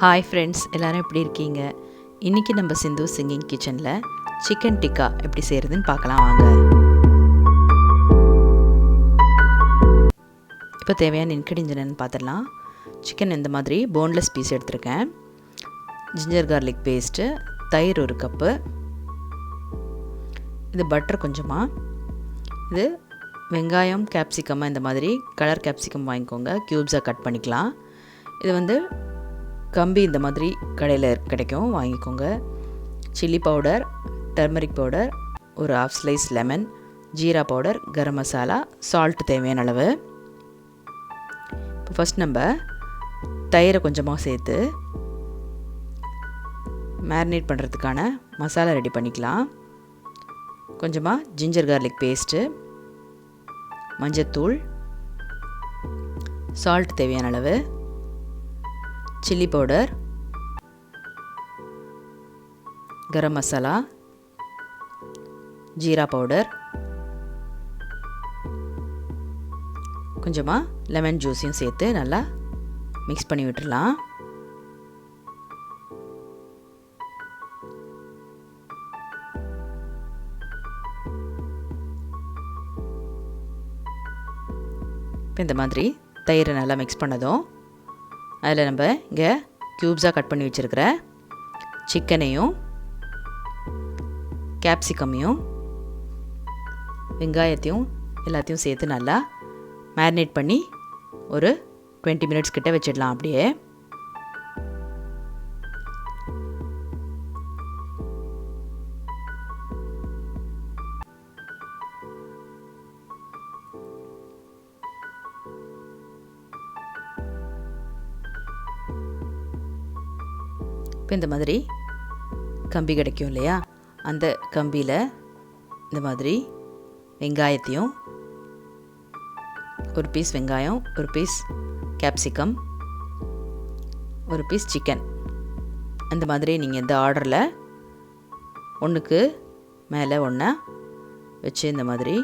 Hi friends, எல்லோரும் எப்படி இருக்கீங்க? இன்றைக்கி நம்ம சிந்து சிங்கிங் கிச்சனில் சிக்கன் டிக்கா எப்படி செய்கிறதுன்னு பார்க்கலாம் வாங்க. இப்போ தேவையான இன்க்ரீடியன்ஸ் என்னென்னு பார்த்துடலாம். சிக்கன் இந்த மாதிரி போன்லெஸ் பீஸ் எடுத்திருக்கேன். ஜிஞ்சர் கார்லிக் பேஸ்ட்டு, தயிர் 1 கப்பு, இது பட்டர் கொஞ்சமாக, இது வெங்காயம் கேப்சிகம், இந்த மாதிரி கலர் கேப்சிகம் வாங்கிக்கோங்க, க்யூப்ஸாக கட் பண்ணிக்கலாம். இது கம்பி இந்த மாதிரி கடையில் கிடைக்கும், வாங்கிக்கோங்க. சில்லி பவுடர், டர்மரிக் பவுடர், ஒரு 1/2 slice lemon, jeera powder, garam masala, salt தேவையான அளவு. இப்போ ஃபஸ்ட் நம்ம தயிரை கொஞ்சமாக சேர்த்து மேரினேட் பண்ணுறதுக்கான மசாலா ரெடி பண்ணிக்கலாம். கொஞ்சமாக ஜிஞ்சர் கார்லிக் பேஸ்ட்டு, மஞ்சத்தூள், சால்ட் தேவையான அளவு, chilli powder, garam masala, jeera powder, கொஞ்சமாக லெமன் ஜூஸையும் சேர்த்து நல்லா மிக்ஸ் பண்ணி விட்டுடலாம். இப்போ இந்த மாதிரி தயிரை நல்லா மிக்ஸ் பண்ணதும் அதில் நம்ம இங்கே க்யூப்ஸாக கட் பண்ணி வச்சுருக்கிற சிக்கனையும் கேப்சிகமையும் வெங்காயத்தையும் எல்லாத்தையும் சேர்த்து நல்லா மேரினேட் பண்ணி ஒரு 20 மினிட்ஸ் கிட்ட வச்சிடலாம். அப்படியே இப்போ இந்த மாதிரி கம்பி கிடைக்கும் இல்லையா, அந்த கம்பியில் இந்த மாதிரி வெங்காயத்தையும், ஒரு பீஸ் வெங்காயம், ஒரு பீஸ் கேப்சிகம், ஒரு பீஸ் சிக்கன், அந்த மாதிரி நீங்கள் இந்த ஆர்டரில் ஒன்றுக்கு மேலே ஒன்றா வச்சு இந்த மாதிரி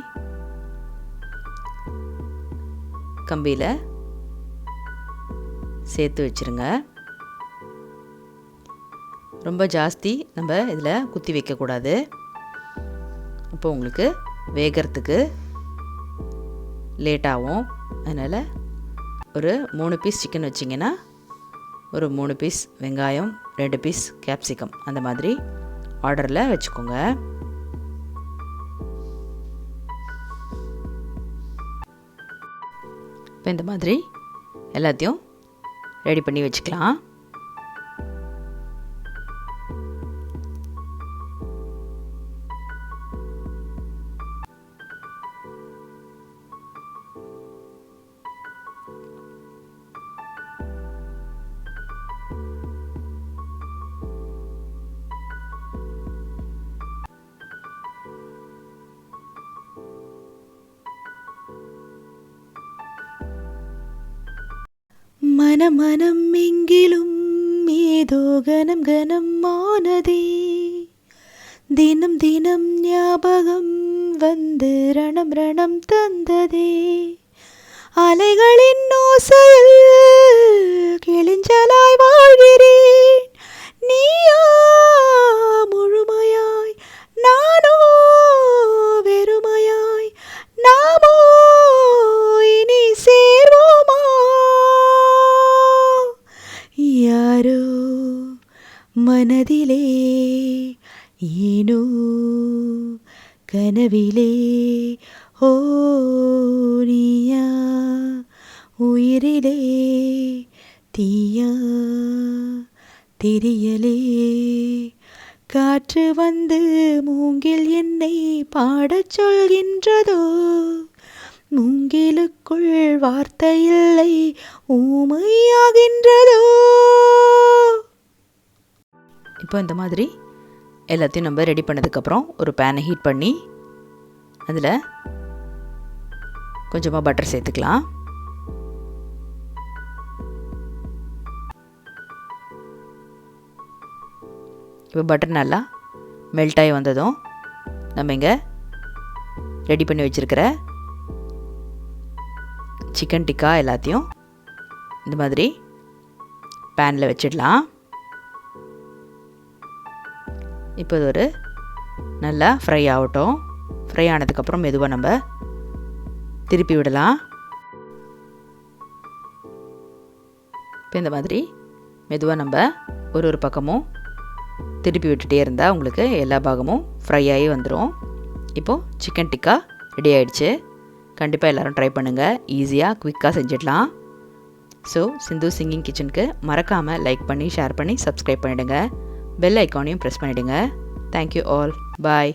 கம்பியில் சேர்த்து வச்சுருங்க. ரொம்ப ஜாஸ்தி நம்ம இதில் குத்தி வைக்கக்கூடாது. அப்போ உங்களுக்கு வேகிறதுக்கு லேட் ஆகும். அதனால் ஒரு 3 பீஸ் சிக்கன் வச்சிங்கன்னா ஒரு 3 பீஸ் வெங்காயம், 2 பீஸ் கேப்சிகம், அந்த மாதிரி ஆர்டரில் வச்சுக்கோங்க. இப்போ இந்த மாதிரி எல்லாத்தையும் ரெடி பண்ணி வச்சுக்கலாம். மனம் மனம் எங்கிலும் ஏதோ கனம் கனம் ஆனதே, தினம் தினம் ஞாபகம் வந்து ரணம் ரணம் தந்ததே, அலைகளின் ஓசையில் கிளிஞ்சலாய் வாழ்கிறேன், நீயா முழுமையாய், நானோ வெறுமையாய், நாமோ இனி சேர்வோமா, யாரோ மனதிலே ஏனோ கனவிலே, ஓ நீயா உயிரிலே தீயா தெரியலே, காற்று வந்து மூங்கில் என்னை பாடச் சொல்கின்றதோ, மூங்கிலுக்குள் வார்த்தை இல்லை ஊமையாகின்றதோ. இப்போ இந்த மாதிரி எல்லாத்தையும் நம்ம ரெடி பண்ணதுக்கப்புறம் ஒரு பேனை ஹீட் பண்ணி அதில் கொஞ்சமாக பட்டர் சேர்த்துக்கலாம். இப்போ பட்டர் நல்லா மெல்ட் ஆகி வந்ததும் நம்ம இங்கே ரெடி பண்ணி வச்சுருக்கிற சிக்கன் டிக்கா எல்லாத்தையும் இந்த மாதிரி பேனில் வச்சிடலாம். இப்போ இது ஒரு நல்லா ஃப்ரை ஆகட்டும். ஃப்ரை ஆனதுக்கப்புறம் மெதுவாக நம்ம திருப்பி விடலாம். இப்போ இந்த மாதிரி மெதுவாக நம்ம ஒரு பக்கமும் திருப்பி விட்டுட்டே இருந்தால் உங்களுக்கு எல்லா பாகமும் ஃப்ரை ஆகி வந்துடும். இப்போது சிக்கன் டிக்கா ரெடி ஆகிடுச்சு. கண்டிப்பாக எல்லோரும் ட்ரை பண்ணுங்கள். ஈஸியாக குயிக்காக செஞ்சிடலாம். ஸோ சிந்து சிங்கிங் கிச்சனுக்கு மறக்காமல் லைக் பண்ணி ஷேர் பண்ணி சப்ஸ்கிரைப் பண்ணிவிடுங்க. பெல் ஐக்கானையும் ப்ரெஸ் பண்ணிவிடுங்க. Thank you all. பாய்.